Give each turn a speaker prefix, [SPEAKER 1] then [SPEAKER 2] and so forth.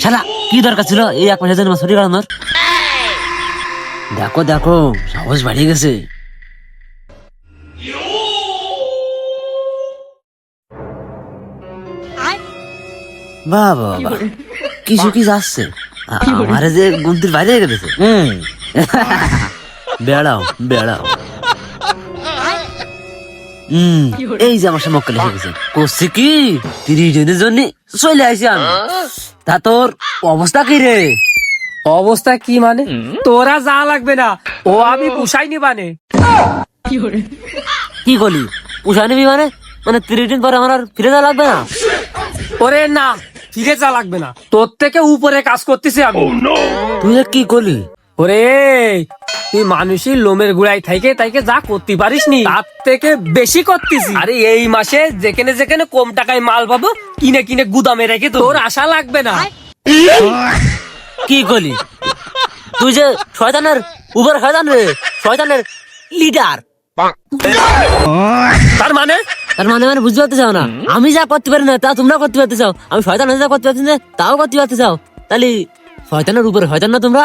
[SPEAKER 1] শালা কি দরকার ছিল এই 1 মাসের জন্য ছুটি কাটানোর? দেখো দেখো সাহস বাড়িয়ে গেছে। বাবা কিছু কি যাচ্ছে আমারে যে গুনতির বাইরে গেছে। বেড়াও বেড়াও। এই যে আমার সামনে মক্কেল এসে গেছে। করছি কি 30 দিনের জন্য চলে আসি আমি। তা তোর অবস্থা কি রে?
[SPEAKER 2] অবস্থা কি মানে? তোরা যা লাগবে না, ও আমি পুষাইনি মানে।
[SPEAKER 1] কি করলি পুষায় নিবি মানে? মানে 30 দিন পরে আমার আর ফিরে যাওয়া লাগবে না?
[SPEAKER 2] ওরে না, ফিরে যা লাগবে না, তোর থেকে উপরে কাজ করতেছি আমি।
[SPEAKER 1] তুই কি করলি?
[SPEAKER 2] ওরে তুই মানুষের লোমের গুড়াই থেকে তাইকে যা করতে পারিস নি তার থেকে বেশি করতেছি। আরে এই মাসে যেখানে যেখানে কম টাকায় মাল পাবো কিনে কিনে গুদামে রেখে তোর আশা লাগবে না।
[SPEAKER 1] কি করলি তুই? যে শয়তানের উপরে শয়তান রে, শয়তানের লিডার।
[SPEAKER 2] তার মানে
[SPEAKER 1] তার মানে মানে বুঝতে পারতে চাও না? আমি যা করতে পারি না তা তোমরা করতে পারতে চাও, আমি শয়তান যা করতে পারছি না তাও করতে পারতে চাও। তাহলে শয়তানের উপরে শয়তান না তোমরা?